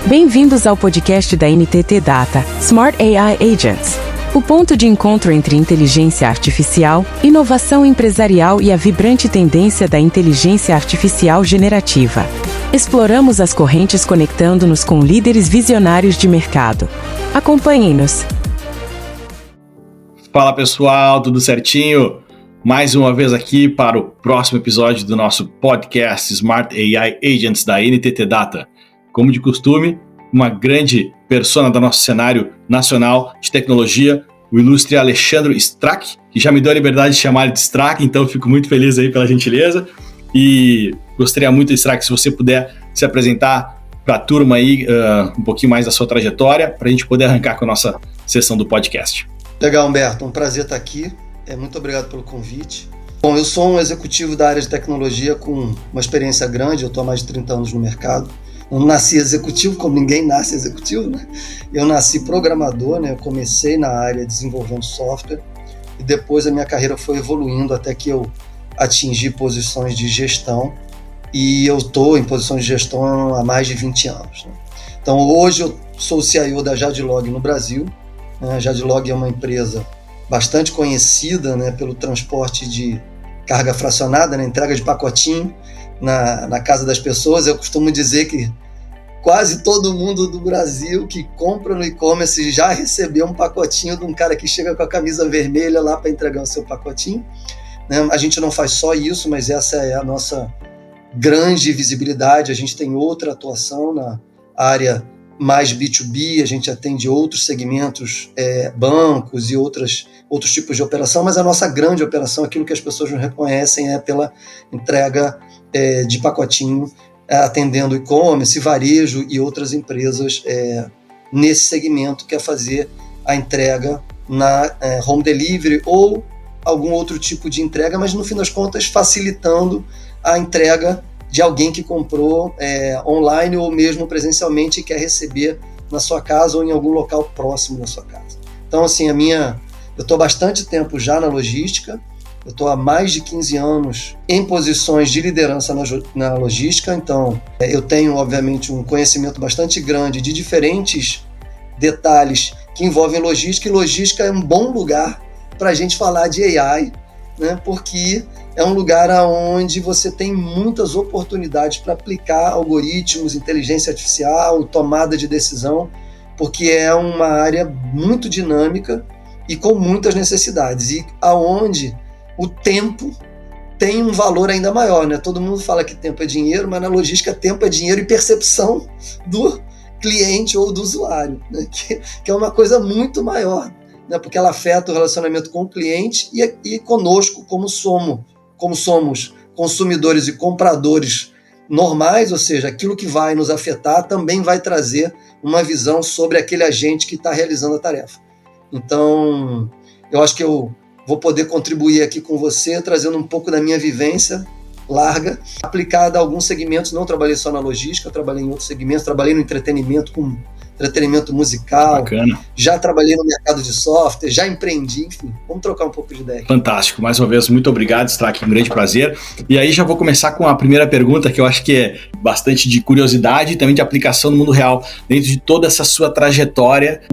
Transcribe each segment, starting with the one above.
Bem-vindos ao podcast da NTT Data, Smart AI Agents. O ponto de encontro entre inteligência artificial, inovação empresarial e a vibrante tendência da inteligência artificial generativa. Exploramos as correntes conectando-nos com líderes visionários de mercado. Acompanhem-nos. Fala pessoal, tudo certinho? Mais uma vez aqui para o próximo episódio do nosso podcast Smart AI Agents da NTT Data. Como de costume, uma grande persona do nosso cenário nacional de tecnologia, o ilustre Alexandre Strack, que já me deu a liberdade de chamar ele de Strack, então fico muito feliz aí pela gentileza. E gostaria muito, Strack, se você puder se apresentar para a turma aí um pouquinho mais da sua trajetória, para a gente poder arrancar com a nossa sessão do podcast. Legal, Humberto, um prazer estar aqui. Muito obrigado pelo convite. Bom, eu sou um executivo da área de tecnologia com uma experiência grande, eu estou há mais de 30 anos no mercado. Eu não nasci executivo, como ninguém nasce executivo, né? Eu nasci programador, né? Eu comecei na área desenvolvendo software e depois a minha carreira foi evoluindo até que eu atingi posições de gestão e eu estou em posições de gestão há mais de 20 anos. Né? Então hoje eu sou o CIO da Jadlog no Brasil. A Jadlog é uma empresa bastante conhecida, né, pelo transporte de carga fracionada, né, entrega de pacotinho na casa das pessoas. Eu costumo dizer que quase todo mundo do Brasil que compra no e-commerce já recebeu um pacotinho de um cara que chega com a camisa vermelha lá para entregar o seu pacotinho. Né? A gente não faz só isso, mas essa é a nossa grande visibilidade. A gente tem outra atuação na área mais B2B, a gente atende outros segmentos, bancos e outros tipos de operação, mas a nossa grande operação, aquilo que as pessoas não reconhecem, é pela entrega de pacotinho, atendendo e-commerce, varejo e outras empresas nesse segmento, que é fazer a entrega na home delivery ou algum outro tipo de entrega, mas no fim das contas facilitando a entrega de alguém que comprou online ou mesmo presencialmente e quer receber na sua casa ou em algum local próximo da sua casa. Então, assim, eu estou há bastante tempo já na logística, eu estou há mais de 15 anos em posições de liderança na logística, então eu tenho, obviamente, um conhecimento bastante grande de diferentes detalhes que envolvem logística, e logística é um bom lugar para a gente falar de AI, né? Porque é um lugar onde você tem muitas oportunidades para aplicar algoritmos, inteligência artificial, tomada de decisão, porque é uma área muito dinâmica e com muitas necessidades, e aonde o tempo tem um valor ainda maior, né? Todo mundo fala que tempo é dinheiro, mas na logística tempo é dinheiro e percepção do cliente ou do usuário, né? Que é uma coisa muito maior, né? Porque ela afeta o relacionamento com o cliente e conosco, como somos consumidores e compradores normais, ou seja, aquilo que vai nos afetar também vai trazer uma visão sobre aquele agente que está realizando a tarefa. Então, eu acho que eu vou poder contribuir aqui com você, trazendo um pouco da minha vivência larga, aplicada a alguns segmentos. Não trabalhei só na logística, eu trabalhei em outros segmentos, trabalhei no entretenimento, com entretenimento musical. Bacana. Já trabalhei no mercado de software, já empreendi, enfim, vamos trocar um pouco de ideia. Fantástico, mais uma vez, muito obrigado, Strack, um grande prazer. E aí já vou começar com a primeira pergunta, que eu acho que é bastante de curiosidade e também de aplicação no mundo real. Dentro de toda essa sua trajetória,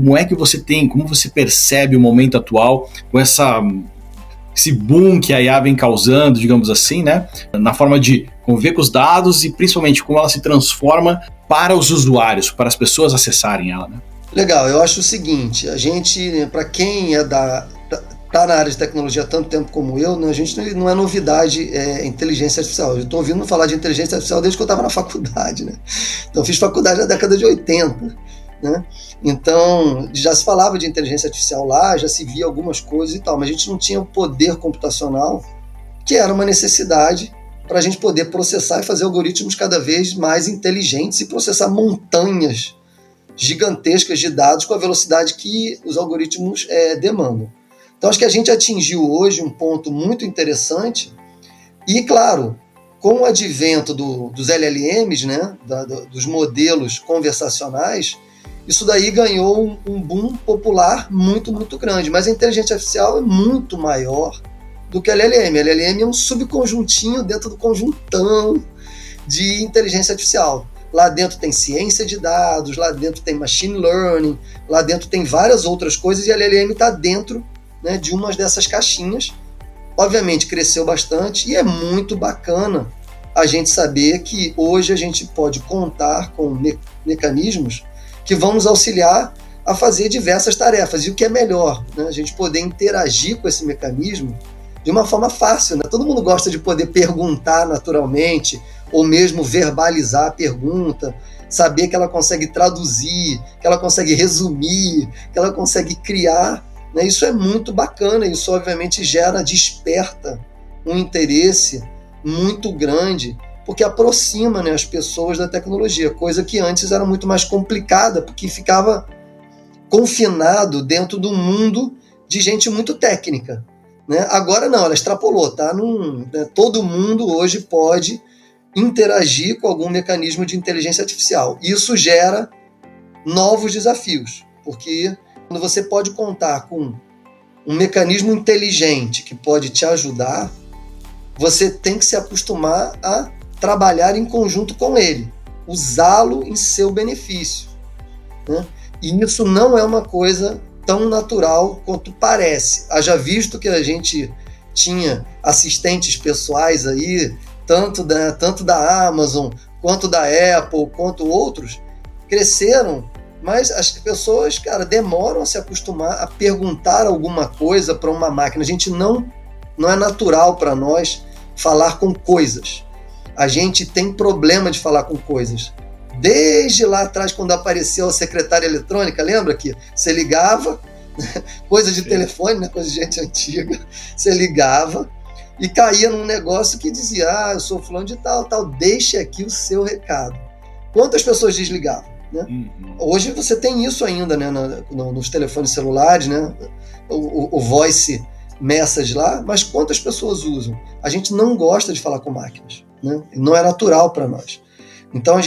como você percebe o momento atual com esse boom que a IA vem causando, digamos assim, né? Na forma de conviver com os dados e principalmente como ela se transforma para os usuários, para as pessoas acessarem ela, né? Legal, eu acho o seguinte, a gente, para quem tá na área de tecnologia há tanto tempo como eu, né, a gente não é novidade inteligência artificial. Eu estou ouvindo falar de inteligência artificial desde que eu estava na faculdade, né? Então, eu fiz faculdade na década de 80, né? Então, já se falava de inteligência artificial lá, já se via algumas coisas e tal, mas a gente não tinha o poder computacional, que era uma necessidade para a gente poder processar e fazer algoritmos cada vez mais inteligentes e processar montanhas gigantescas de dados com a velocidade que os algoritmos demandam. Então, acho que a gente atingiu hoje um ponto muito interessante e, claro, com o advento dos LLMs, né, dos modelos conversacionais, isso daí ganhou um boom popular muito, muito grande. Mas a inteligência artificial é muito maior do que a LLM. A LLM é um subconjuntinho dentro do conjuntão de inteligência artificial. lá dentro tem ciência de dados, lá dentro tem machine learning, lá dentro tem várias outras coisas, e a LLM está dentro, né, de uma dessas caixinhas. Obviamente cresceu bastante, e é muito bacana a gente saber que hoje a gente pode contar com mecanismos que vão nos auxiliar a fazer diversas tarefas. E o que é melhor, né? A gente poder interagir com esse mecanismo de uma forma fácil, né? Todo mundo gosta de poder perguntar naturalmente, ou mesmo verbalizar a pergunta, saber que ela consegue traduzir, que ela consegue resumir, que ela consegue criar, né? Isso é muito bacana, isso obviamente desperta um interesse muito grande, porque aproxima, né, as pessoas da tecnologia, coisa que antes era muito mais complicada, porque ficava confinado dentro do mundo de gente muito técnica, né? Agora não, ela extrapolou, tá? Né, todo mundo hoje pode interagir com algum mecanismo de inteligência artificial. Isso gera novos desafios, porque quando você pode contar com um mecanismo inteligente que pode te ajudar, você tem que se acostumar a trabalhar em conjunto com ele, usá-lo em seu benefício, né? E isso não é uma coisa tão natural quanto parece. Haja visto que a gente tinha assistentes pessoais aí, tanto da Amazon, quanto da Apple, quanto outros, cresceram, mas as pessoas, cara, demoram a se acostumar a perguntar alguma coisa para uma máquina. A gente não é natural para nós falar com coisas. A gente tem problema de falar com coisas. Desde lá atrás, quando apareceu a secretária eletrônica, lembra que você ligava, coisa de telefone, né? Coisa de gente antiga, você ligava e caía num negócio que dizia: eu sou fulano de tal, deixe aqui o seu recado. Quantas pessoas desligavam, né? Hoje você tem isso ainda, né, nos telefones celulares, né? O voice message lá, mas quantas pessoas usam? A gente não gosta de falar com máquinas, né? Não é natural para nós. Então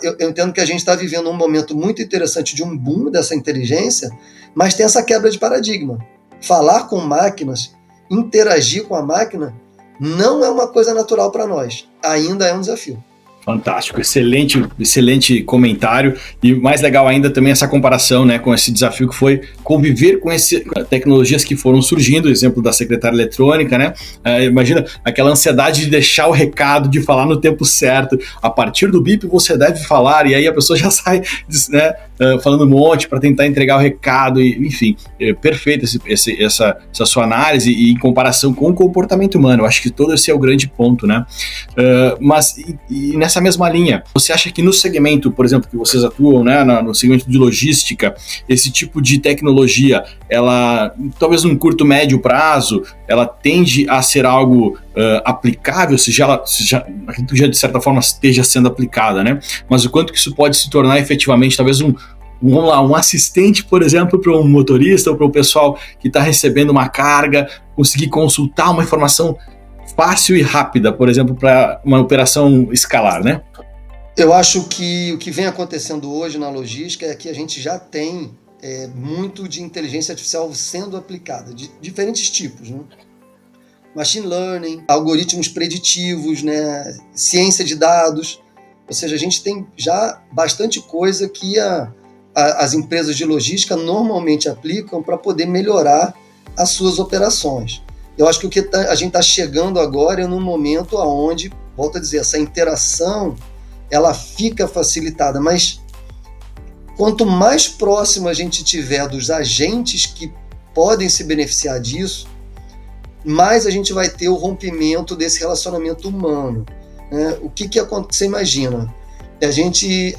eu entendo que a gente está vivendo um momento muito interessante de um boom dessa inteligência, mas tem essa quebra de paradigma. Falar com máquinas, interagir com a máquina, não é uma coisa natural para nós. Ainda é um desafio. Fantástico, excelente comentário, e mais legal ainda também essa comparação, né, com esse desafio que foi conviver com tecnologias que foram surgindo, exemplo da secretária eletrônica, né? Imagina aquela ansiedade de deixar o recado, de falar no tempo certo, a partir do bip você deve falar, e aí a pessoa já sai, né, falando um monte para tentar entregar o recado, e, enfim, perfeito essa sua análise e em comparação com o comportamento humano. Eu acho que todo esse é o grande ponto, né? Mas nessa mesma linha, você acha que no segmento, por exemplo, que vocês atuam, né, no segmento de logística, esse tipo de tecnologia, ela, talvez num curto, médio prazo, ela tende a ser algo aplicável, se já de certa forma esteja sendo aplicada, né? Mas o quanto que isso pode se tornar efetivamente, talvez um assistente, por exemplo, para um motorista ou para o pessoal que está recebendo uma carga, conseguir consultar uma informação fácil e rápida, por exemplo, para uma operação escalar, né? Eu acho que o que vem acontecendo hoje na logística é que a gente já tem muito de inteligência artificial sendo aplicada, de diferentes tipos, né? Machine learning, algoritmos preditivos, né? Ciência de dados. Ou seja, a gente tem já bastante coisa que as empresas de logística normalmente aplicam para poder melhorar as suas operações. Eu acho que o que a gente está chegando agora é num momento onde, volto a dizer, essa interação ela fica facilitada, mas quanto mais próximo a gente tiver dos agentes que podem se beneficiar disso, mais a gente vai ter o rompimento desse relacionamento humano, né? O que acontece? Você imagina,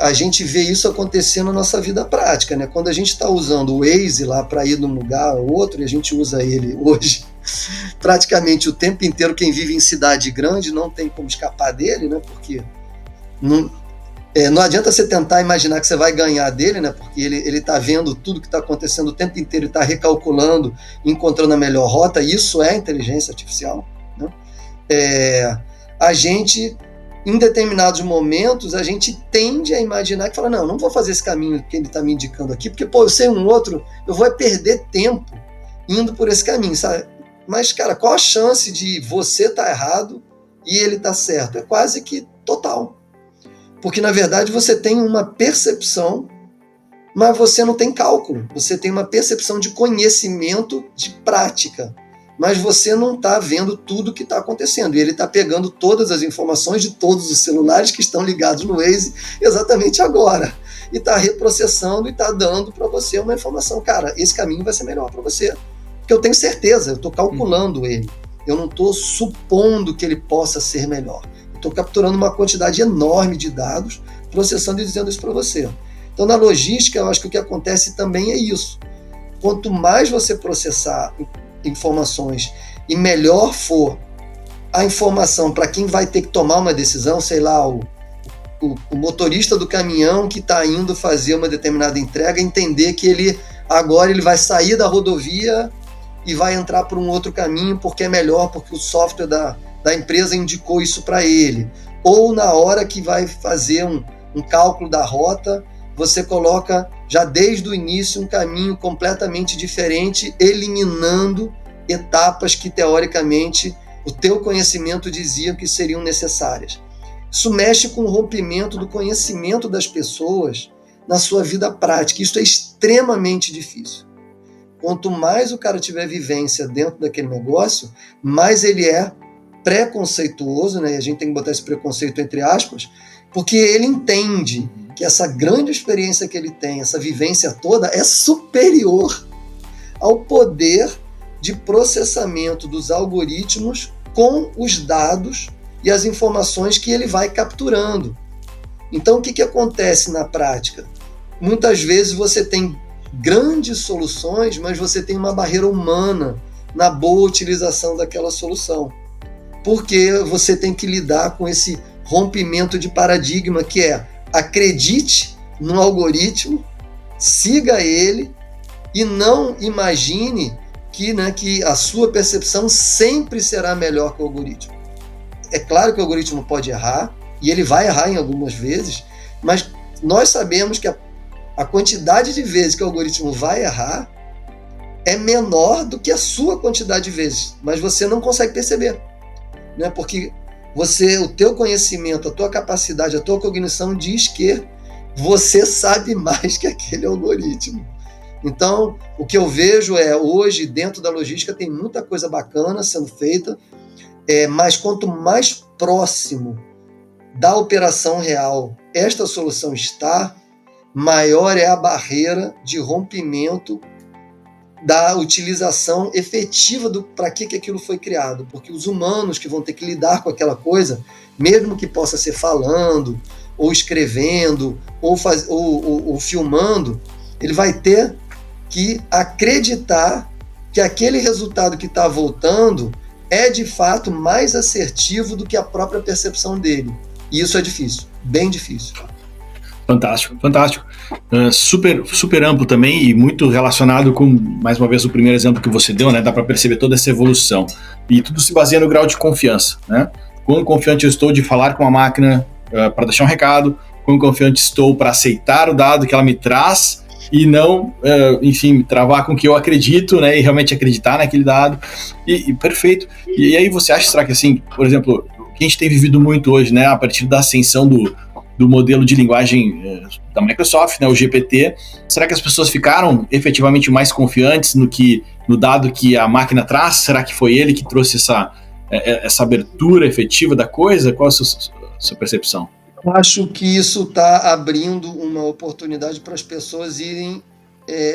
a gente vê isso acontecer na nossa vida prática, né? Quando a gente está usando o Waze lá para ir de um lugar ou outro, e a gente usa ele hoje praticamente o tempo inteiro. Quem vive em cidade grande não tem como escapar dele, né? Porque não adianta você tentar imaginar que você vai ganhar dele, né? Porque ele está vendo tudo que está acontecendo o tempo inteiro, está recalculando, encontrando a melhor rota. Isso é inteligência artificial, né? A gente, em determinados momentos, a gente tende a imaginar que fala, não vou fazer esse caminho que ele está me indicando aqui, porque, eu sei um outro, eu vou perder tempo indo por esse caminho, sabe? Mas, cara, qual a chance de você estar errado e ele estar certo? É quase que total. Porque, na verdade, você tem uma percepção, mas você não tem cálculo. Você tem uma percepção de conhecimento, de prática. Mas você não está vendo tudo o que está acontecendo. E ele está pegando todas as informações de todos os celulares que estão ligados no Waze exatamente agora. E está reprocessando e está dando para você uma informação. Cara, esse caminho vai ser melhor para você. Porque eu tenho certeza, eu estou calculando ele. Eu não estou supondo que ele possa ser melhor. Eu estou capturando uma quantidade enorme de dados, processando e dizendo isso para você. Então, na logística, eu acho que o que acontece também é isso. Quanto mais você processar informações e melhor for a informação para quem vai ter que tomar uma decisão, sei lá, o motorista do caminhão que está indo fazer uma determinada entrega, entender que agora ele vai sair da rodovia e vai entrar por um outro caminho porque é melhor, porque o software da empresa indicou isso para ele. Ou na hora que vai fazer um cálculo da rota, você coloca já desde o início um caminho completamente diferente, eliminando etapas que teoricamente o teu conhecimento dizia que seriam necessárias. Isso mexe com o rompimento do conhecimento das pessoas na sua vida prática. Isso é extremamente difícil. Quanto mais o cara tiver vivência dentro daquele negócio, mais ele é preconceituoso, né? E a gente tem que botar esse preconceito entre aspas, porque ele entende que essa grande experiência que ele tem, essa vivência toda, é superior ao poder de processamento dos algoritmos com os dados e as informações que ele vai capturando. Então, o que acontece na prática? Muitas vezes você tem grandes soluções, mas você tem uma barreira humana na boa utilização daquela solução. Porque você tem que lidar com esse rompimento de paradigma que é: acredite no algoritmo, siga ele e não imagine que a sua percepção sempre será melhor que o algoritmo. É claro que o algoritmo pode errar, e ele vai errar em algumas vezes, mas nós sabemos que a quantidade de vezes que o algoritmo vai errar é menor do que a sua quantidade de vezes, mas você não consegue perceber, né? Porque o teu conhecimento, a tua capacidade, a tua cognição diz que você sabe mais que aquele algoritmo. Então, o que eu vejo hoje, dentro da logística, tem muita coisa bacana sendo feita, mas quanto mais próximo da operação real esta solução está, maior é a barreira de rompimento da utilização efetiva para que aquilo foi criado. Porque os humanos que vão ter que lidar com aquela coisa, mesmo que possa ser falando, ou escrevendo, ou filmando, ele vai ter que acreditar que aquele resultado que está voltando é de fato mais assertivo do que a própria percepção dele. E isso é difícil, bem difícil. Fantástico, fantástico. Super amplo também e muito relacionado com, mais uma vez, o primeiro exemplo que você deu, né? Dá para perceber toda essa evolução. E tudo se baseia no grau de confiança, né? Quão confiante eu estou de falar com a máquina para deixar um recado, quão confiante estou para aceitar o dado que ela me traz e não, enfim, travar com o que eu acredito, né? E realmente acreditar naquele dado. E perfeito. E aí você acha, será que assim, por exemplo, o que a gente tem vivido muito hoje, né? A partir da ascensão do modelo de linguagem da Microsoft, né, o GPT, será que as pessoas ficaram efetivamente mais confiantes no dado que a máquina traz? Será que foi ele que trouxe essa abertura efetiva da coisa? Qual a sua percepção? Eu acho que isso está abrindo uma oportunidade para as pessoas irem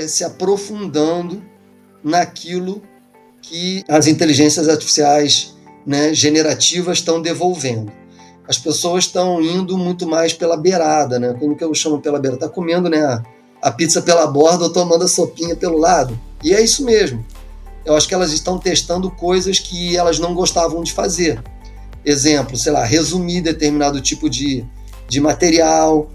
se aprofundando naquilo que as inteligências artificiais, né, generativas estão devolvendo. As pessoas estão indo muito mais pela beirada, né? Como que eu chamo pela beirada? Está comendo, né, a pizza pela borda ou tomando a sopinha pelo lado. E é isso mesmo. Eu acho que elas estão testando coisas que elas não gostavam de fazer. Exemplo, sei lá, resumir determinado tipo de material,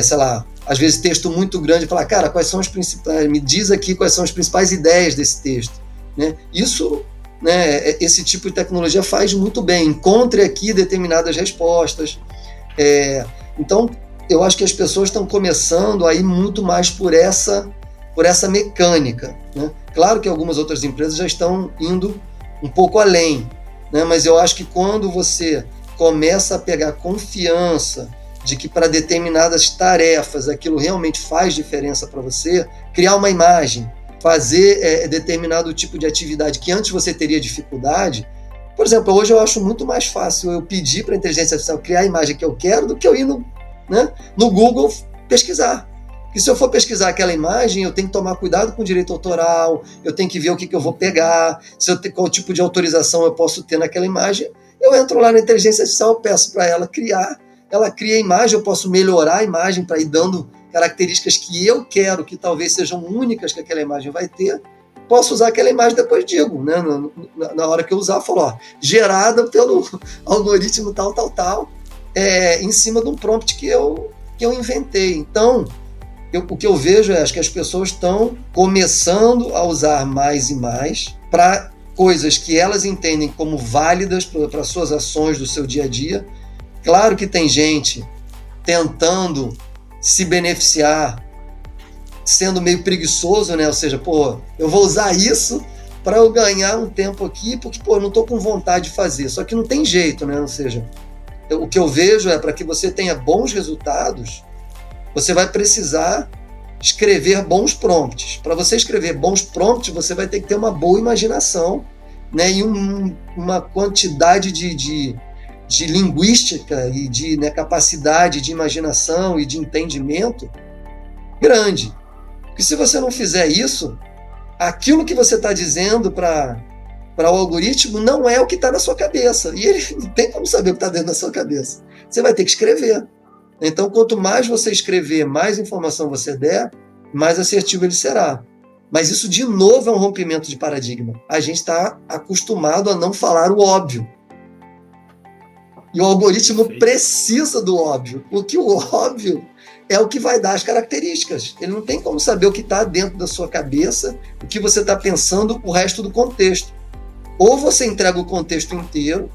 sei lá, às vezes texto muito grande, falar, cara, quais são os principais, me diz aqui quais são as principais ideias desse texto, né? Isso, né, esse tipo de tecnologia faz muito bem, encontre aqui determinadas respostas. Então, eu acho que as pessoas estão começando a ir muito mais por essa mecânica, né? Claro que algumas outras empresas já estão indo um pouco além, né? Mas eu acho que quando você começa a pegar confiança de que para determinadas tarefas aquilo realmente faz diferença para você, criar uma imagem, fazer determinado tipo de atividade que antes você teria dificuldade. Por exemplo, hoje eu acho muito mais fácil eu pedir para a inteligência artificial criar a imagem que eu quero do que eu ir no Google pesquisar. E se eu for pesquisar aquela imagem, eu tenho que tomar cuidado com o direito autoral, eu tenho que ver o que eu vou pegar, qual tipo de autorização eu posso ter naquela imagem. Eu entro lá na inteligência artificial, eu peço para ela criar, ela cria a imagem, eu posso melhorar a imagem para ir dando características que eu quero, que talvez sejam únicas que aquela imagem vai ter. Posso usar aquela imagem, depois digo, né? Na hora que eu usar, eu falo, gerada pelo algoritmo tal, em cima de um prompt que eu inventei. Então, o que eu vejo acho que as pessoas estão começando a usar mais e mais para coisas que elas entendem como válidas para suas ações do seu dia a dia. Claro que tem gente tentando se beneficiar, sendo meio preguiçoso, né? Ou seja, eu vou usar isso para eu ganhar um tempo aqui, porque, eu não estou com vontade de fazer. Só que não tem jeito, né? Ou seja, o que eu vejo para que você tenha bons resultados, você vai precisar escrever bons prompts. Para você escrever bons prompts, você vai ter que ter uma boa imaginação, né? E uma quantidade de linguística e de capacidade de imaginação e de entendimento grande. Porque se você não fizer isso, aquilo que você está dizendo para o algoritmo não é o que está na sua cabeça. E ele não tem como saber o que está dentro da sua cabeça. Você vai ter que escrever. Então, quanto mais você escrever, mais informação você der, mais assertivo ele será. Mas isso, de novo, é um rompimento de paradigma. A gente está acostumado a não falar o óbvio. E o algoritmo precisa do óbvio, porque o óbvio é o que vai dar as características. Ele não tem como saber o que está dentro da sua cabeça, o que você está pensando, o resto do contexto. Ou você entrega o contexto inteiro,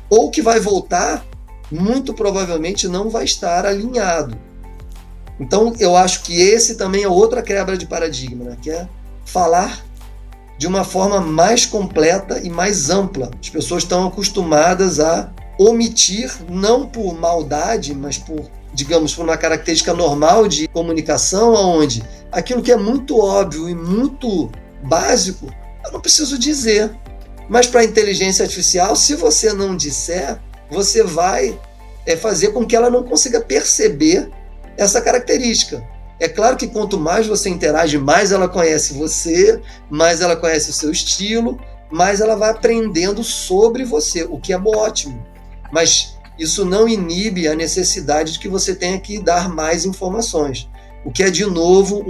ou o que vai voltar, muito provavelmente não vai estar alinhado. Então, eu acho que esse também é outra quebra de paradigma, né? Que é falar de uma forma mais completa e mais ampla. As pessoas estão acostumadas a omitir, não por maldade, mas por uma característica normal de comunicação, onde aquilo que é muito óbvio e muito básico, eu não preciso dizer. Mas para a inteligência artificial, se você não disser, você vai fazer com que ela não consiga perceber essa característica. É claro que quanto mais você interage, mais ela conhece você, mais ela conhece o seu estilo, mais ela vai aprendendo sobre você, o que é ótimo. Mas isso não inibe a necessidade de que você tenha que dar mais informações, o que é, de novo,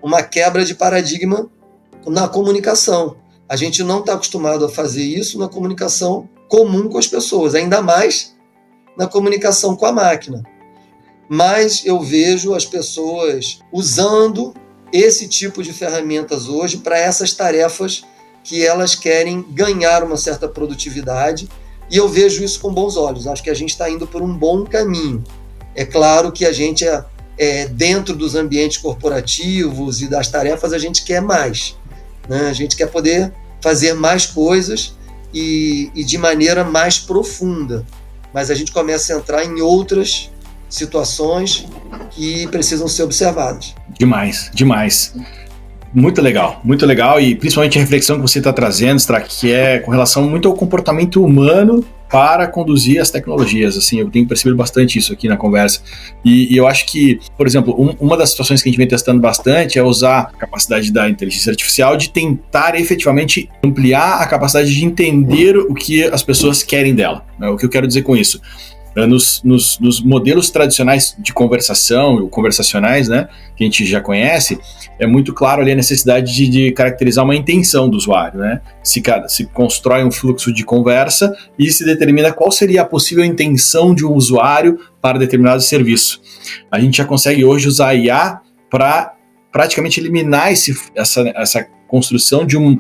uma quebra de paradigma na comunicação. A gente não está acostumado a fazer isso na comunicação comum com as pessoas, ainda mais na comunicação com a máquina. Mas eu vejo as pessoas usando esse tipo de ferramentas hoje para essas tarefas que elas querem ganhar uma certa produtividade, e eu vejo isso com bons olhos. Acho que a gente está indo por um bom caminho. É claro que a gente, dentro dos ambientes corporativos e das tarefas, a gente quer mais, né? A gente quer poder fazer mais coisas e de maneira mais profunda. Mas a gente começa a entrar em outras situações que precisam ser observadas. Demais. Muito legal, e principalmente a reflexão que você está trazendo, que é com relação muito ao comportamento humano para conduzir as tecnologias. Assim, eu tenho percebido bastante isso aqui na conversa, e eu acho que, por exemplo, uma das situações que a gente vem testando bastante é usar a capacidade da inteligência artificial de tentar efetivamente ampliar a capacidade de entender o que as pessoas querem dela, né? O que eu quero dizer com isso? Nos modelos tradicionais de conversação, conversacionais, né, que a gente já conhece, é muito claro ali a necessidade de caracterizar uma intenção do usuário, né? Se constrói um fluxo de conversa e se determina qual seria a possível intenção de um usuário para determinado serviço. A gente já consegue hoje usar a IA para praticamente eliminar essa construção de um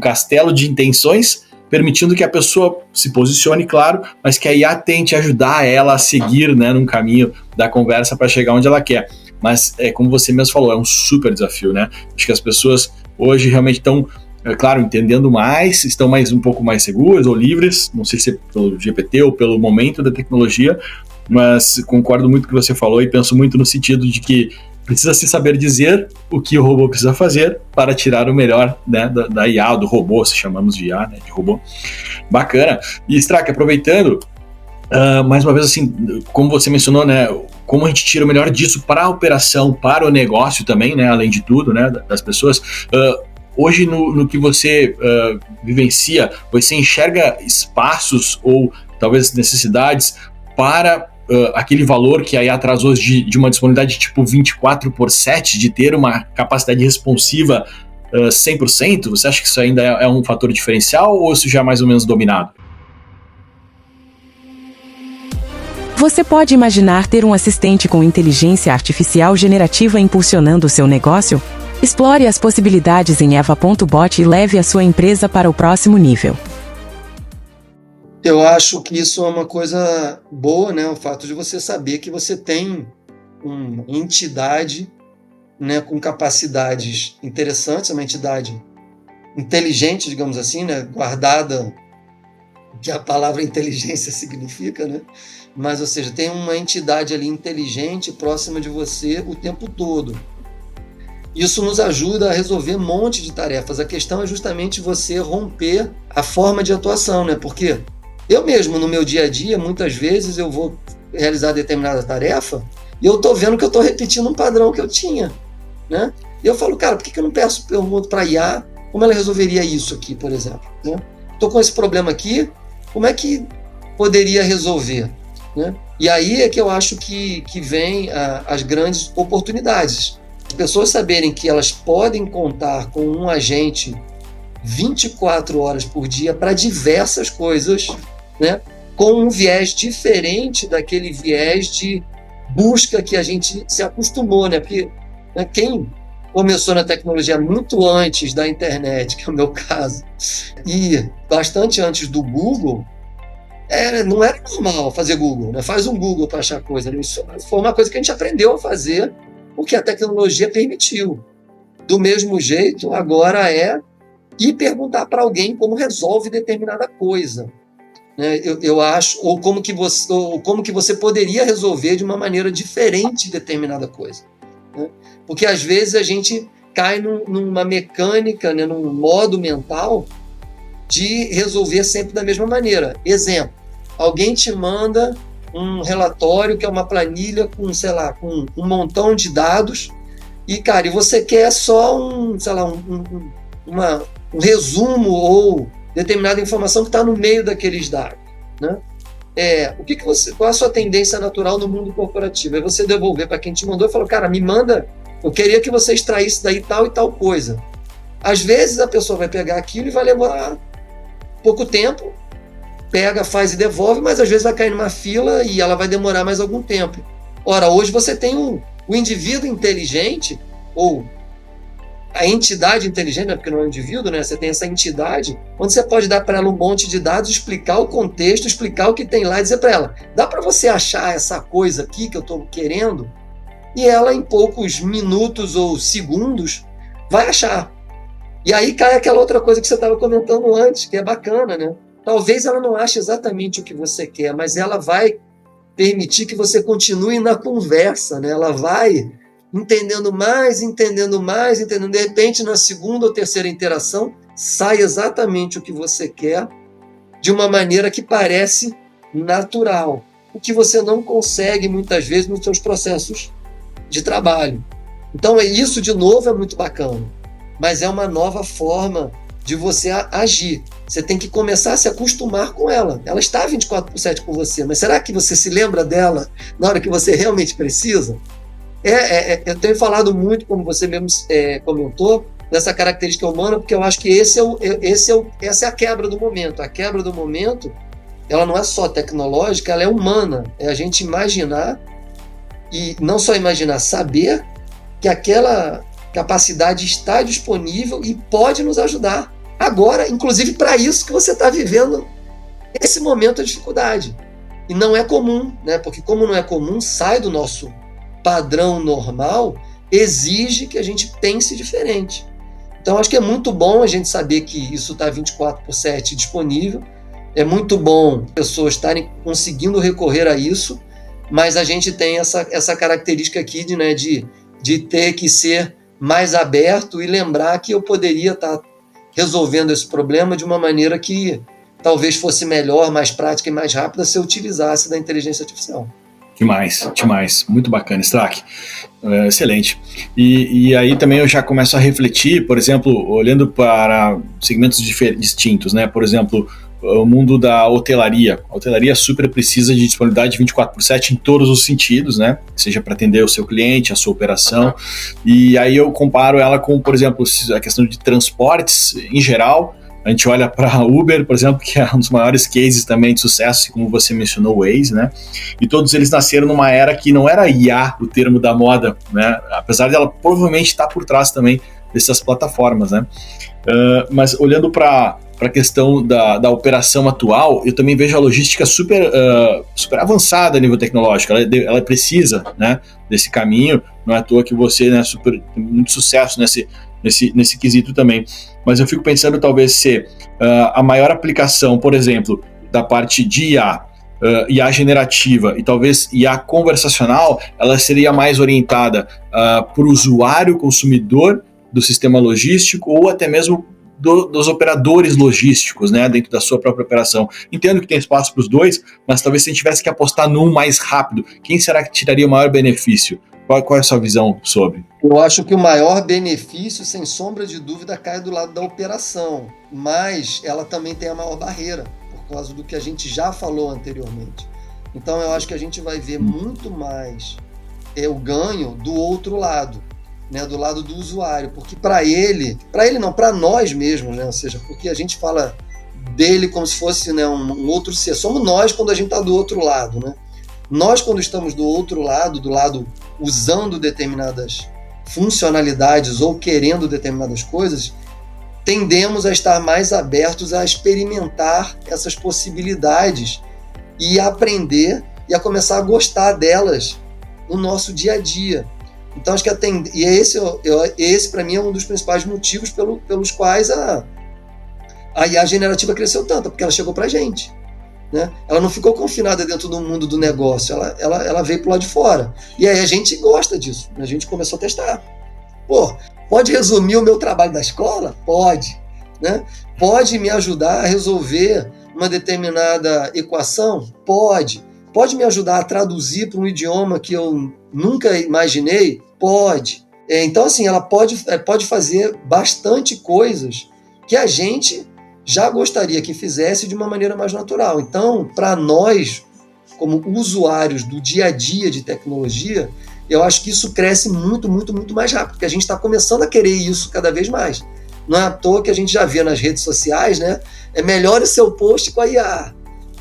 castelo de intenções, permitindo que a pessoa se posicione, claro, mas que a IA tente ajudar ela a seguir, né, num caminho da conversa para chegar onde ela quer. Mas, como você mesmo falou, é um super desafio, né? Acho que as pessoas hoje realmente estão é claro, entendendo mais, estão um pouco mais seguras ou livres, não sei se é pelo GPT ou pelo momento da tecnologia, mas concordo muito com o que você falou e penso muito no sentido de que precisa se saber dizer o que o robô precisa fazer para tirar o melhor, né, da IA, do robô, se chamamos de IA, né, de robô. Bacana. E, Strack, aproveitando, mais uma vez, assim, como você mencionou, né, como a gente tira o melhor disso para a operação, para o negócio também, né, além de tudo, né, das pessoas. Hoje, no que você vivencia, você enxerga espaços ou talvez necessidades para aquele valor que a IA traz hoje de uma disponibilidade tipo 24/7, de ter uma capacidade responsiva 100%? Você acha que isso ainda é um fator diferencial ou isso já é mais ou menos dominado? Você pode imaginar ter um assistente com inteligência artificial generativa impulsionando o seu negócio? Explore as possibilidades em Eva.bot e leve a sua empresa para o próximo nível. Eu acho que isso é uma coisa boa, né? O fato de você saber que você tem uma entidade, né, com capacidades interessantes, uma entidade inteligente, digamos assim, né, guardada, o que a palavra inteligência significa, né? Mas, ou seja, tem uma entidade ali inteligente próxima de você o tempo todo. Isso nos ajuda a resolver um monte de tarefas. A questão é justamente você romper a forma de atuação, né? Porque eu mesmo, no meu dia a dia, muitas vezes eu vou realizar determinada tarefa e eu estou vendo que eu estou repetindo um padrão que eu tinha, né? E eu falo, cara, por que eu não peço para a IA como ela resolveria isso aqui, por exemplo? Estou com esse problema aqui, como é que poderia resolver? Né? E aí é que eu acho que vem as grandes oportunidades. As pessoas saberem que elas podem contar com um agente 24 horas por dia para diversas coisas, né? Com um viés diferente daquele viés de busca que a gente se acostumou, né? Porque, né, quem começou na tecnologia muito antes da internet, que é o meu caso, e bastante antes do Google, não era normal fazer Google, né? Faz um Google para achar coisa. Isso foi uma coisa que a gente aprendeu a fazer porque a tecnologia permitiu. Do mesmo jeito, agora é ir perguntar para alguém como resolve determinada coisa. Né? Eu acho, ou como que você poderia resolver de uma maneira diferente determinada coisa. Né? Porque às vezes a gente cai numa mecânica, né, num modo mental de resolver sempre da mesma maneira. Exemplo, alguém te manda um relatório que é uma planilha com, sei lá, com um montão de dados e, cara, e você quer só um resumo ou determinada informação que está no meio daqueles dados, né? Qual a sua tendência natural no mundo corporativo? É você devolver para quem te mandou e falar, cara, me manda, eu queria que você extraísse daí tal e tal coisa. Às vezes a pessoa vai pegar aquilo e vai levar pouco tempo, pega, faz e devolve, mas às vezes vai cair numa fila e ela vai demorar mais algum tempo. Ora, hoje você tem o indivíduo inteligente, ou a entidade inteligente, né, porque não é um indivíduo, né, você tem essa entidade, onde você pode dar para ela um monte de dados, explicar o contexto, explicar o que tem lá e dizer para ela, dá para você achar essa coisa aqui que eu estou querendo? E ela, em poucos minutos ou segundos, vai achar. E aí cai aquela outra coisa que você estava comentando antes, que é bacana, né? Talvez ela não ache exatamente o que você quer, mas ela vai permitir que você continue na conversa, né? Ela vai entendendo mais. De repente, na segunda ou terceira interação, sai exatamente o que você quer de uma maneira que parece natural, o que você não consegue, muitas vezes, nos seus processos de trabalho. Então, isso, de novo, é muito bacana, mas é uma nova forma de você agir. Você tem que começar a se acostumar com ela. Ela está 24/7 com você, mas será que você se lembra dela na hora que você realmente precisa? Eu tenho falado muito, como você mesmo comentou, dessa característica humana, porque eu acho que essa é a quebra do momento. A quebra do momento, ela não é só tecnológica, ela é humana. É a gente imaginar, e não só imaginar, saber que aquela capacidade está disponível e pode nos ajudar. Agora, inclusive para isso que você está vivendo esse momento de dificuldade. E não é comum, né? Porque como não é comum, sai do nosso padrão normal, exige que a gente pense diferente. Então, acho que é muito bom a gente saber que isso está 24/7 disponível, é muito bom pessoas estarem conseguindo recorrer a isso, mas a gente tem essa característica aqui de ter que ser mais aberto e lembrar que eu poderia estar resolvendo esse problema de uma maneira que talvez fosse melhor, mais prática e mais rápida se eu utilizasse da inteligência artificial. Demais. Muito bacana, Strack. Excelente. E aí também eu já começo a refletir, por exemplo, olhando para segmentos distintos, né? Por exemplo, o mundo da hotelaria. A hotelaria super precisa de disponibilidade 24/7 em todos os sentidos, né? Seja para atender o seu cliente, a sua operação. E aí eu comparo ela com, por exemplo, a questão de transportes em geral. A gente olha para Uber, por exemplo, que é um dos maiores cases também de sucesso, como você mencionou, o Waze, né? E todos eles nasceram numa era que não era IA, o termo da moda, né? Apesar dela provavelmente estar por trás também dessas plataformas, né? Mas olhando para a questão da operação atual, eu também vejo a logística super avançada a nível tecnológico. Ela precisa, né, desse caminho. Não é à toa que você, né, tem muito sucesso nesse quesito também. Mas eu fico pensando talvez ser a maior aplicação, por exemplo, da parte de IA generativa e talvez IA conversacional, ela seria mais orientada para o usuário, consumidor do sistema logístico ou até mesmo dos operadores logísticos, né, dentro da sua própria operação. Entendo que tem espaço para os dois, mas talvez se a gente tivesse que apostar num mais rápido, quem será que tiraria o maior benefício? Qual é a sua visão sobre? Eu acho que o maior benefício, sem sombra de dúvida, cai do lado da operação, mas ela também tem a maior barreira, por causa do que a gente já falou anteriormente. Então eu acho que a gente vai ver muito mais o ganho do outro lado, né, do lado do usuário, porque para nós mesmos, né, ou seja, porque a gente fala dele como se fosse, né, um outro ser, somos nós quando a gente está do outro lado, né? Nós, quando estamos do outro lado, do lado usando determinadas funcionalidades ou querendo determinadas coisas, tendemos a estar mais abertos a experimentar essas possibilidades e a aprender e a começar a gostar delas no nosso dia a dia. Então, acho que esse para mim é um dos principais motivos pelos quais a IA generativa cresceu tanto, porque ela chegou para a gente. Né? Ela não ficou confinada dentro do mundo do negócio, ela veio para o lado de fora. E aí a gente gosta disso, a gente começou a testar. Pô, pode resumir o meu trabalho da escola? Pode. Né? Pode me ajudar a resolver uma determinada equação? Pode. Pode me ajudar a traduzir para um idioma que eu nunca imaginei? Pode. Então, assim, ela pode fazer bastante coisas que a gente já gostaria que fizesse de uma maneira mais natural. Então, para nós, como usuários do dia a dia de tecnologia, eu acho que isso cresce muito, muito, muito mais rápido, porque a gente está começando a querer isso cada vez mais. Não é à toa que a gente já vê nas redes sociais, né? Melhore o seu post com a IA,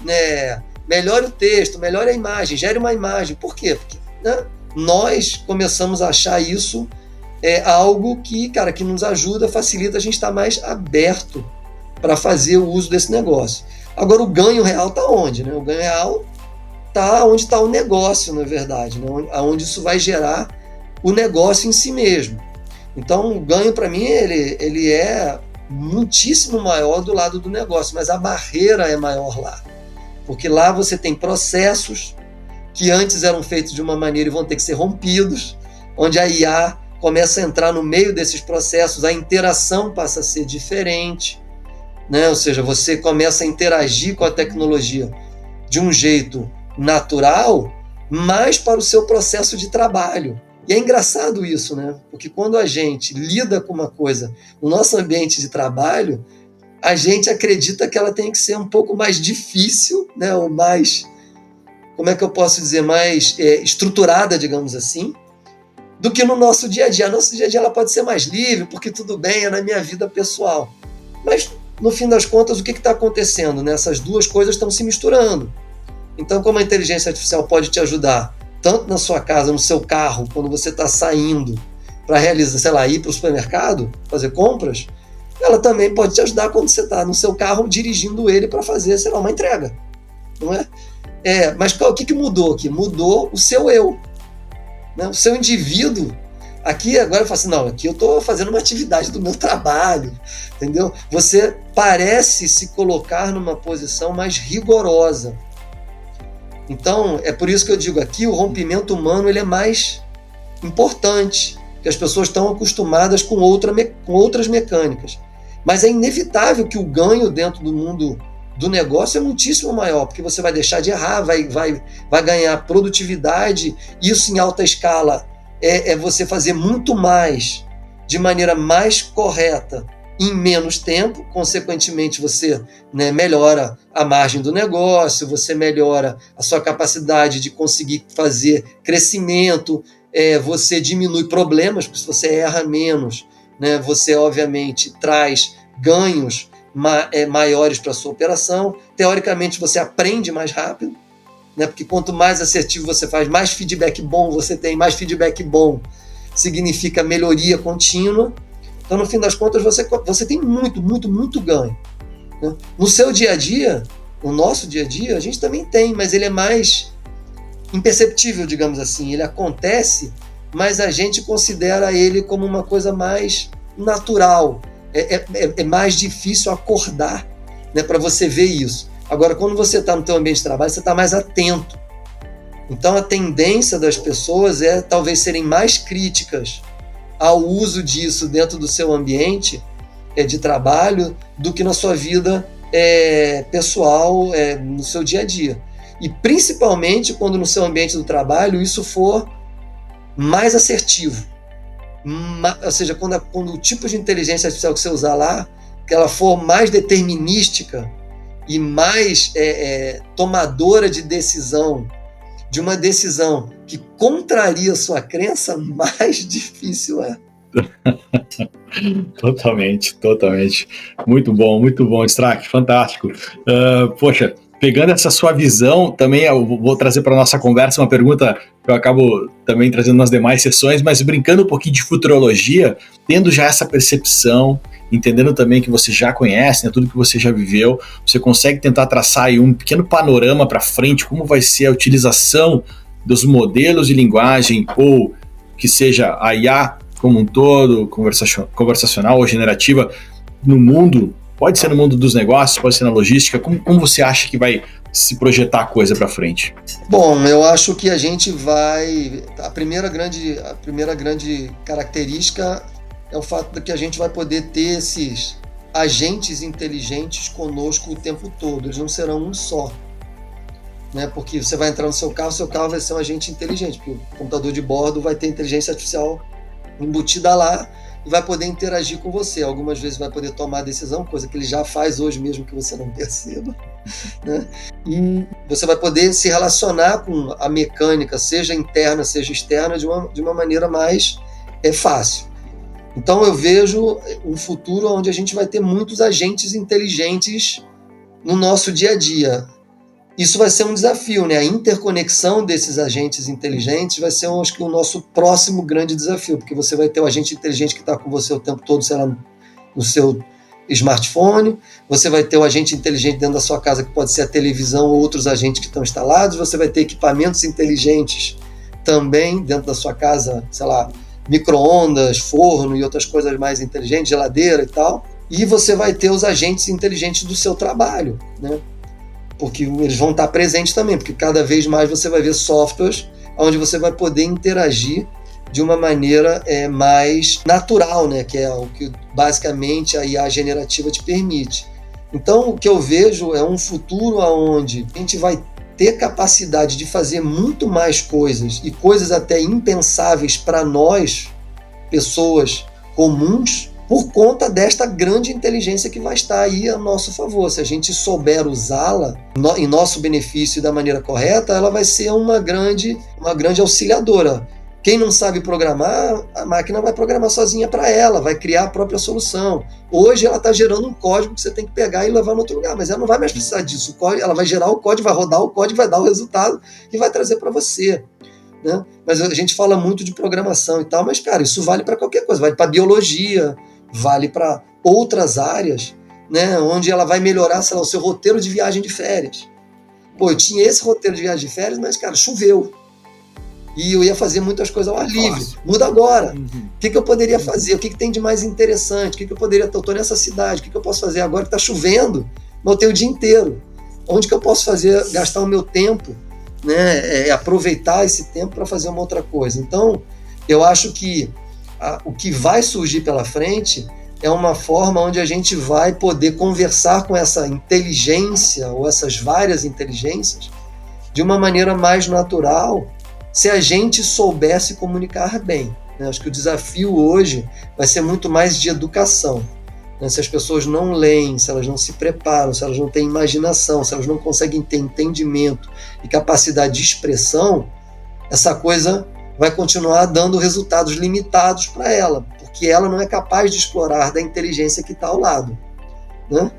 né? Melhore o texto, melhore a imagem, gere uma imagem. Por quê? Porque, né, nós começamos a achar isso algo que nos ajuda, facilita a gente estar mais aberto para fazer o uso desse negócio. Agora, o ganho real está onde? Né? O ganho real está onde está o negócio, na verdade, né? Onde isso vai gerar o negócio em si mesmo. Então, o ganho, para mim, ele é muitíssimo maior do lado do negócio, mas a barreira é maior lá. Porque lá você tem processos que antes eram feitos de uma maneira e vão ter que ser rompidos, onde a IA começa a entrar no meio desses processos, a interação passa a ser diferente, né? Ou seja, você começa a interagir com a tecnologia de um jeito natural, mas para o seu processo de trabalho. E é engraçado isso, né? Porque quando a gente lida com uma coisa no nosso ambiente de trabalho, a gente acredita que ela tem que ser um pouco mais difícil, né? Ou mais, como é que eu posso dizer, mais estruturada, digamos assim, do que no nosso dia a dia. Nosso dia a dia ela pode ser mais livre, porque tudo bem, é na minha vida pessoal. Mas, no fim das contas, o que está acontecendo? Né? Essas duas coisas estão se misturando. Então, como a inteligência artificial pode te ajudar, tanto na sua casa, no seu carro, quando você está saindo para realizar, sei lá, ir para o supermercado, fazer compras, ela também pode te ajudar quando você está no seu carro dirigindo ele para fazer, sei lá, uma entrega. Não é? Mas o que mudou aqui? Mudou o seu eu. Né? O seu indivíduo Aqui agora eu falo assim, não, aqui eu estou fazendo uma atividade do meu trabalho, entendeu? Você parece se colocar numa posição mais rigorosa. Então, é por isso que eu digo aqui, o rompimento humano ele é mais importante, porque as pessoas estão acostumadas com outras mecânicas. Mas é inevitável que o ganho dentro do mundo do negócio é muitíssimo maior, porque você vai deixar de errar, vai ganhar produtividade, isso em alta escala é você fazer muito mais, de maneira mais correta, em menos tempo, consequentemente você, né, melhora a margem do negócio, você melhora a sua capacidade de conseguir fazer crescimento, você diminui problemas, porque se você erra menos, né, você obviamente traz ganhos maiores para a sua operação. Teoricamente você aprende mais rápido, né, porque quanto mais assertivo você faz, mais feedback bom você tem, mais feedback bom significa melhoria contínua. Então, no fim das contas, você tem muito ganho, né? No seu dia a dia, no nosso dia a dia, a gente também tem, mas ele é mais imperceptível, digamos assim. Ele acontece, mas a gente considera ele como uma coisa mais natural. É mais difícil acordar, né, para você ver isso. Agora, quando você está no teu ambiente de trabalho, você está mais atento. Então, a tendência das pessoas é talvez serem mais críticas ao uso disso dentro do seu ambiente de trabalho do que na sua vida pessoal, no seu dia a dia. E principalmente quando no seu ambiente do trabalho isso for mais assertivo. Ou seja, quando o tipo de inteligência artificial que você usar lá, que ela for mais determinística e mais tomadora de decisão, de uma decisão que contraria a sua crença, mais difícil é. Totalmente. Muito bom, Strack, fantástico. Poxa, pegando essa sua visão, também eu vou trazer para a nossa conversa uma pergunta que eu acabo também trazendo nas demais sessões, mas brincando um pouquinho de futurologia, tendo já essa percepção, entendendo também que você já conhece, né, tudo que você já viveu, você consegue tentar traçar aí um pequeno panorama para frente, como vai ser a utilização dos modelos de linguagem, ou que seja a IA como um todo, conversacional ou generativa, no mundo, pode ser no mundo dos negócios, pode ser na logística, como você acha que vai se projetar a coisa para frente? Bom, eu acho que a gente vai... A primeira grande característica é o fato de que a gente vai poder ter esses agentes inteligentes conosco o tempo todo. Eles não serão um só, né? Porque você vai entrar no seu carro vai ser um agente inteligente, porque o computador de bordo vai ter inteligência artificial embutida lá e vai poder interagir com você. Algumas vezes vai poder tomar decisão, coisa que ele já faz hoje mesmo que você não perceba, né? E você vai poder se relacionar com a mecânica, seja interna, seja externa, de uma maneira mais fácil. Então eu vejo um futuro onde a gente vai ter muitos agentes inteligentes no nosso dia a dia. Isso vai ser um desafio, né? A interconexão desses agentes inteligentes vai ser, acho que, o nosso próximo grande desafio, porque você vai ter o agente inteligente que está com você o tempo todo, sei lá, no seu smartphone, você vai ter o agente inteligente dentro da sua casa, que pode ser a televisão ou outros agentes que estão instalados, você vai ter equipamentos inteligentes também dentro da sua casa, sei lá, micro-ondas, forno e outras coisas mais inteligentes, geladeira e tal, e você vai ter os agentes inteligentes do seu trabalho, né? Porque eles vão estar presentes também, porque cada vez mais você vai ver softwares onde você vai poder interagir de uma maneira mais natural, né? Que é o que basicamente a IA generativa te permite. Então, o que eu vejo é um futuro onde a gente vai ter capacidade de fazer muito mais coisas, e coisas até impensáveis para nós, pessoas comuns, por conta desta grande inteligência que vai estar aí a nosso favor. Se a gente souber usá-la em nosso benefício e da maneira correta, ela vai ser uma grande auxiliadora. Quem não sabe programar, a máquina vai programar sozinha para ela, vai criar a própria solução. Hoje ela está gerando um código que você tem que pegar e levar no outro lugar, mas ela não vai mais precisar disso. Ela vai gerar o código, vai rodar o código, vai dar o resultado e vai trazer para você, né? Mas a gente fala muito de programação e tal, mas, cara, isso vale para qualquer coisa, vale para biologia, vale para outras áreas, né, onde ela vai melhorar, sei lá, o seu roteiro de viagem de férias. Pô, eu tinha esse roteiro de viagem de férias, mas, cara, choveu. E eu ia fazer muitas coisas ao ar livre. Muda agora. O que eu poderia fazer? O que tem de mais interessante? O que eu poderia... Eu estou nessa cidade. O que eu posso fazer agora que está chovendo? Mas eu tenho o dia inteiro. Onde que eu posso gastar o meu tempo, né? Aproveitar esse tempo para fazer uma outra coisa. Então, eu acho que o que vai surgir pela frente é uma forma onde a gente vai poder conversar com essa inteligência ou essas várias inteligências de uma maneira mais natural, se a gente soubesse comunicar bem. Né? Acho que o desafio hoje vai ser muito mais de educação. Né? Se as pessoas não leem, se elas não se preparam, se elas não têm imaginação, se elas não conseguem ter entendimento e capacidade de expressão, essa coisa vai continuar dando resultados limitados para ela, porque ela não é capaz de explorar da inteligência que está ao lado. Né?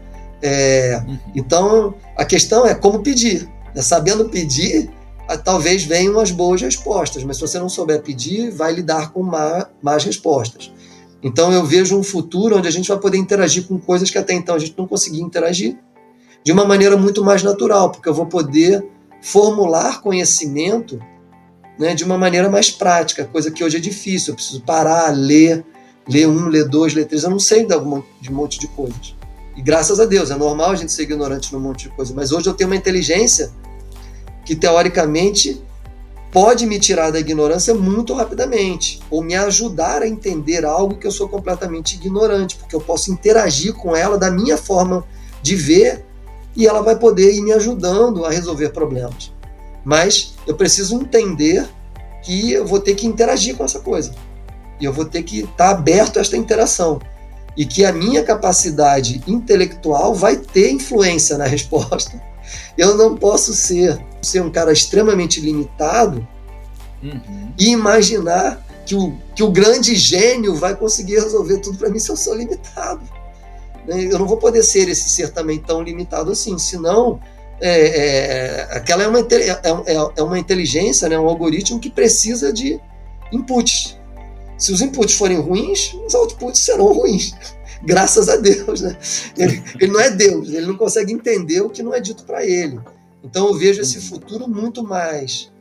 Então, a questão é como pedir. Né? Sabendo pedir, talvez venham as boas respostas, mas se você não souber pedir, vai lidar com más respostas. Então eu vejo um futuro onde a gente vai poder interagir com coisas que até então a gente não conseguia interagir, de uma maneira muito mais natural, porque eu vou poder formular conhecimento, né, de uma maneira mais prática, coisa que hoje é difícil. Eu preciso parar, ler 1, ler 2, ler 3, eu não sei de um monte de coisas. E graças a Deus, é normal a gente ser ignorante num monte de coisa, mas hoje eu tenho uma inteligência que teoricamente pode me tirar da ignorância muito rapidamente, ou me ajudar a entender algo que eu sou completamente ignorante, porque eu posso interagir com ela da minha forma de ver e ela vai poder ir me ajudando a resolver problemas. Mas eu preciso entender que eu vou ter que interagir com essa coisa, e eu vou ter que estar aberto a esta interação, e que a minha capacidade intelectual vai ter influência na resposta. Eu não posso ser um cara extremamente limitado e imaginar que o grande gênio vai conseguir resolver tudo para mim se eu sou limitado. Eu não vou poder ser esse ser também tão limitado assim, senão aquela é uma inteligência, né, um algoritmo que precisa de inputs. Se os inputs forem ruins, os outputs serão ruins. Graças a Deus, né? Ele não é Deus, ele não consegue entender o que não é dito para ele. Então eu vejo esse futuro muito mais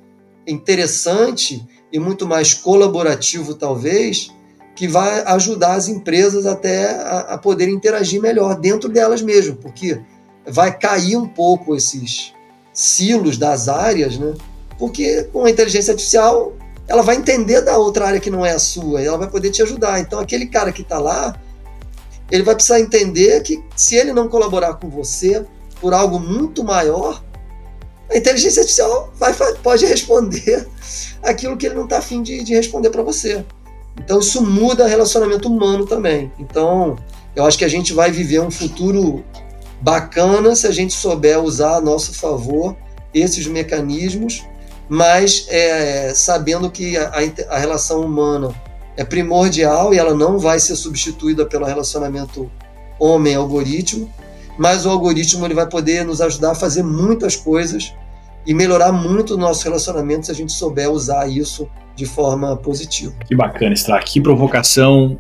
interessante e muito mais colaborativo, talvez, que vai ajudar as empresas até a poderem interagir melhor dentro delas mesmo, porque vai cair um pouco esses silos das áreas, né? Porque com a inteligência artificial ela vai entender da outra área que não é a sua e ela vai poder te ajudar. Então aquele cara que está lá, ele vai precisar entender que se ele não colaborar com você por algo muito maior, a inteligência artificial pode responder aquilo que ele não está afim de responder para você. Então isso muda o relacionamento humano também. Então eu acho que a gente vai viver um futuro bacana se a gente souber usar a nosso favor esses mecanismos, mas sabendo que a relação humana é primordial e ela não vai ser substituída pelo relacionamento homem-algoritmo, mas o algoritmo ele vai poder nos ajudar a fazer muitas coisas e melhorar muito o nosso relacionamento se a gente souber usar isso de forma positiva. Que bacana, Strack. Que provocação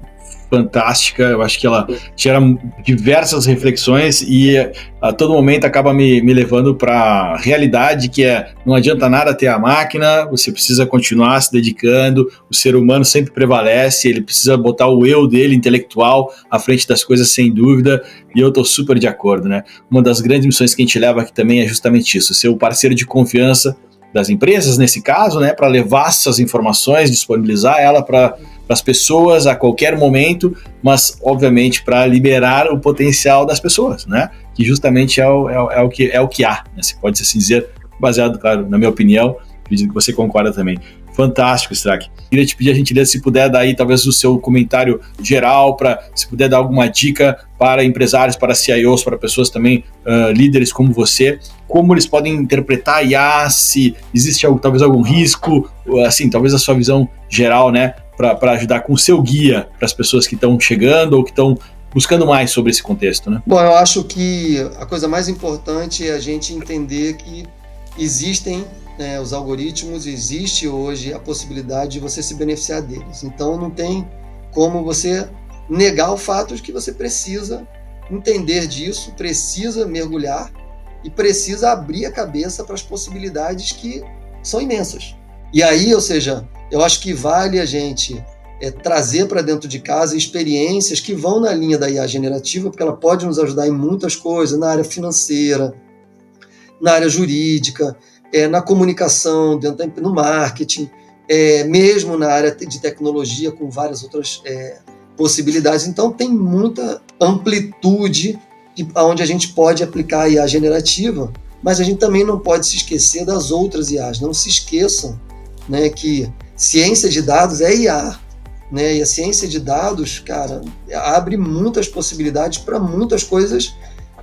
fantástica. Eu acho que ela gera diversas reflexões e a todo momento acaba me levando para a realidade que não adianta nada ter a máquina, você precisa continuar se dedicando, o ser humano sempre prevalece, ele precisa botar o eu dele intelectual à frente das coisas sem dúvida, e eu estou super de acordo, né? Uma das grandes missões que a gente leva aqui também é justamente isso, ser o parceiro de confiança das empresas, nesse caso, né, para levar essas informações, disponibilizar ela para as pessoas a qualquer momento, mas obviamente para liberar o potencial das pessoas, né, que justamente é o que há, né? Se pode assim dizer, baseado, claro, na minha opinião, acredito que você concorda também. Fantástico, Strack. Queria te pedir a gentileza, se puder dar aí talvez o seu comentário geral, se puder dar alguma dica para empresários, para CIOs, para pessoas também, líderes como você, como eles podem interpretar a IA, se existe talvez algum risco, assim, talvez a sua visão geral, né, para ajudar com o seu guia para as pessoas que estão chegando ou que estão buscando mais sobre esse contexto, né? Bom, eu acho que a coisa mais importante é a gente entender que existem os algoritmos, existe hoje a possibilidade de você se beneficiar deles. Então não tem como você negar o fato de que você precisa entender disso, precisa mergulhar e precisa abrir a cabeça para as possibilidades que são imensas. E aí, ou seja, eu acho que vale a gente trazer para dentro de casa experiências que vão na linha da IA generativa, porque ela pode nos ajudar em muitas coisas, na área financeira, na área jurídica, na comunicação, no marketing, mesmo na área de tecnologia, com várias outras possibilidades. Então, tem muita amplitude onde a gente pode aplicar a IA generativa, mas a gente também não pode se esquecer das outras IAs. Não se esqueçam, né, que ciência de dados é IA, né, e a ciência de dados, cara, abre muitas possibilidades para muitas coisas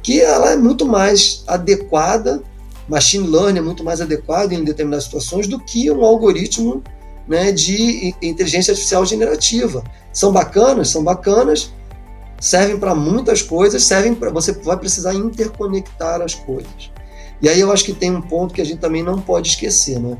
que ela é muito mais adequada, machine learning é muito mais adequado em determinadas situações do que um algoritmo, né, de inteligência artificial generativa. São bacanas, servem para muitas coisas, você vai precisar interconectar as coisas. E aí eu acho que tem um ponto que a gente também não pode esquecer, né?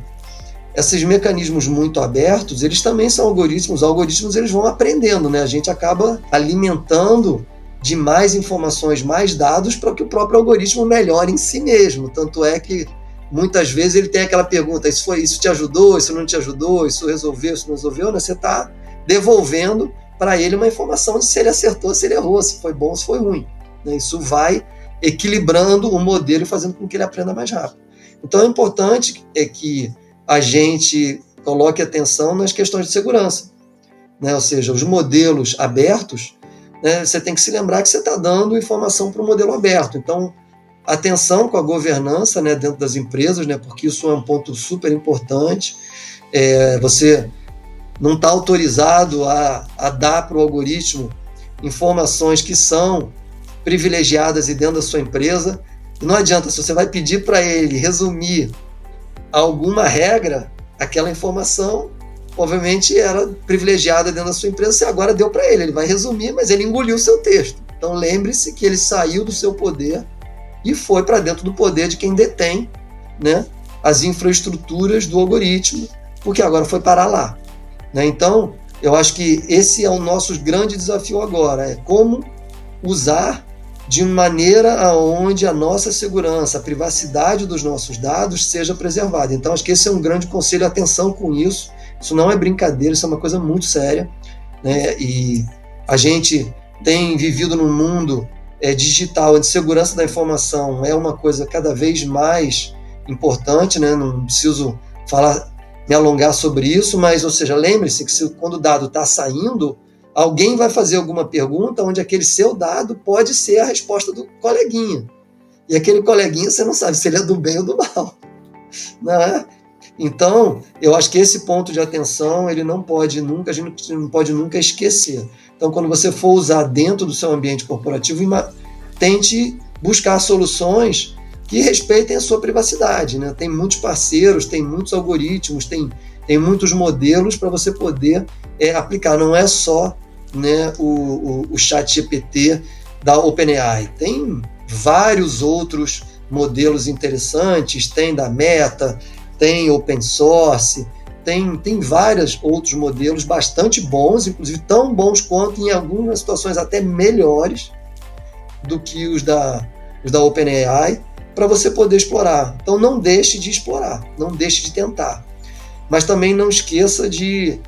Esses mecanismos muito abertos, eles também são algoritmos. Os algoritmos, eles vão aprendendo, né? A gente acaba alimentando de mais informações, mais dados, para que o próprio algoritmo melhore em si mesmo. Tanto é que muitas vezes ele tem aquela pergunta: isso te ajudou, isso não te ajudou, isso resolveu, isso não resolveu, né? Você está devolvendo para ele uma informação de se ele acertou, se ele errou, se foi bom, se foi ruim, né? Isso vai equilibrando o modelo e fazendo com que ele aprenda mais rápido. Então é importante que a gente coloque atenção nas questões de segurança, né? Ou seja, os modelos abertos, né, você tem que se lembrar que você está dando informação para o modelo aberto. Então, atenção com a governança, né, dentro das empresas, né, porque isso é um ponto super importante. Você não está autorizado a dar para o algoritmo informações que são privilegiadas e dentro da sua empresa. E não adianta, se você vai pedir para ele resumir alguma regra, aquela informação, obviamente, era privilegiada dentro da sua empresa, você agora deu para ele vai resumir, mas ele engoliu o seu texto. Então lembre-se que ele saiu do seu poder e foi para dentro do poder de quem detém, né, as infraestruturas do algoritmo, porque agora foi parar lá, né? Então, eu acho que esse é o nosso grande desafio agora, é como usar de maneira onde a nossa segurança, a privacidade dos nossos dados seja preservada. Então, acho que esse é um grande conselho, atenção com isso. Isso não é brincadeira, isso é uma coisa muito séria, né? E a gente tem vivido num mundo digital, onde segurança da informação é uma coisa cada vez mais importante, né? Não preciso me alongar sobre isso, mas, ou seja, lembre-se que quando o dado está saindo, alguém vai fazer alguma pergunta onde aquele seu dado pode ser a resposta do coleguinha. E aquele coleguinha, você não sabe se ele é do bem ou do mal, né? Então, eu acho que esse ponto de atenção, ele não pode nunca, a gente não pode nunca esquecer. Então, quando você for usar dentro do seu ambiente corporativo, tente buscar soluções que respeitem a sua privacidade, né? Tem muitos parceiros, tem muitos algoritmos, tem muitos modelos para você poder aplicar. Não é só, né, o ChatGPT da OpenAI. Tem vários outros modelos interessantes, tem da Meta, tem open source, tem vários outros modelos bastante bons, inclusive tão bons quanto, em algumas situações até melhores do que os da OpenAI, para você poder explorar. Então não deixe de explorar, não deixe de tentar. Mas também não esqueça de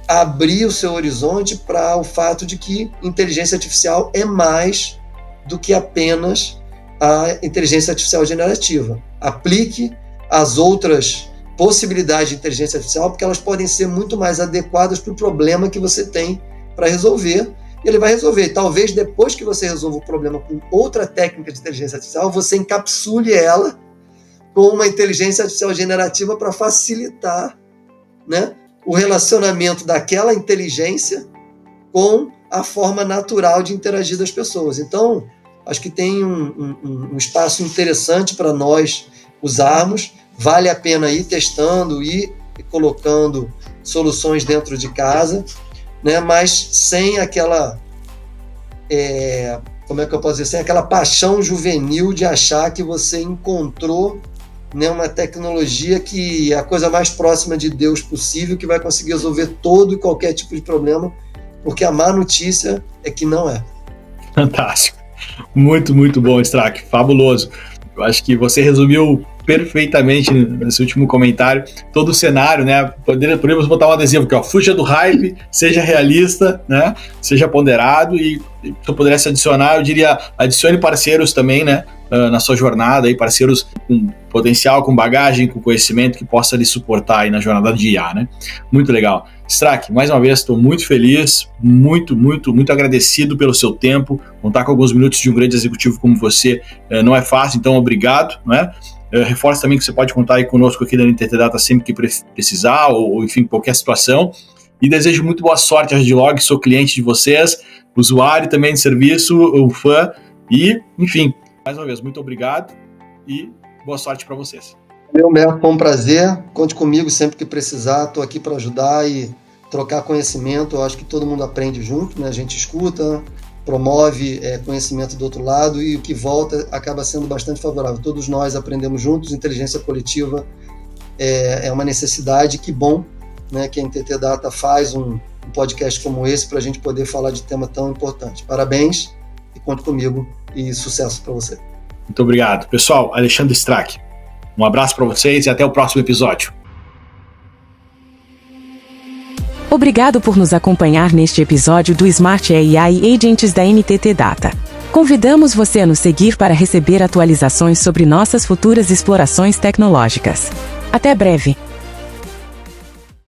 abrir o seu horizonte para o fato de que inteligência artificial é mais do que apenas a inteligência artificial generativa. Aplique as outras possibilidades de inteligência artificial, porque elas podem ser muito mais adequadas para o problema que você tem para resolver, e ele vai resolver. Talvez depois que você resolva o problema com outra técnica de inteligência artificial, você encapsule ela com uma inteligência artificial generativa para facilitar, né, o relacionamento daquela inteligência com a forma natural de interagir das pessoas. Então, acho que tem um espaço interessante para nós usarmos. Vale a pena ir testando e colocando soluções dentro de casa, né? Mas sem aquela, como é que eu posso dizer, sem aquela paixão juvenil de achar que você encontrou, né, uma tecnologia que é a coisa mais próxima de Deus possível, que vai conseguir resolver todo e qualquer tipo de problema, porque a má notícia é que não é. Fantástico. Muito, muito bom, Strack. Fabuloso. Eu acho que você resumiu perfeitamente nesse último comentário todo o cenário, né? Poderíamos botar um adesivo aqui, ó, fuja do hype, seja realista, né? Seja ponderado e se eu pudesse adicionar, eu diria, adicione parceiros também, né? Na sua jornada, aí, parceiros com potencial, com bagagem, com conhecimento que possa lhe suportar aí na jornada de IA, né? Muito legal. Strack, mais uma vez, estou muito feliz, muito agradecido pelo seu tempo. Contar com alguns minutos de um grande executivo como você não é fácil, então obrigado, né? Reforço também que você pode contar aí conosco aqui da NTT Data sempre que precisar, ou enfim, qualquer situação. E desejo muito boa sorte à RedLog, sou cliente de vocês, usuário também de serviço, um fã, e, enfim, mais uma vez, muito obrigado e boa sorte para vocês. Meu Humberto, foi um prazer. Conte comigo sempre que precisar. Estou aqui para ajudar e trocar conhecimento. Eu acho que todo mundo aprende junto, né? A gente escuta, promove conhecimento do outro lado e o que volta acaba sendo bastante favorável. Todos nós aprendemos juntos. Inteligência coletiva é uma necessidade. Que bom, né, que a NTT Data faz um podcast como esse para a gente poder falar de tema tão importante. Parabéns e conte comigo e sucesso para você. Muito obrigado. Pessoal, Alexandre Strack. Um abraço para vocês e até o próximo episódio. Obrigado por nos acompanhar neste episódio do Smart AI Agents da NTT Data. Convidamos você a nos seguir para receber atualizações sobre nossas futuras explorações tecnológicas. Até breve!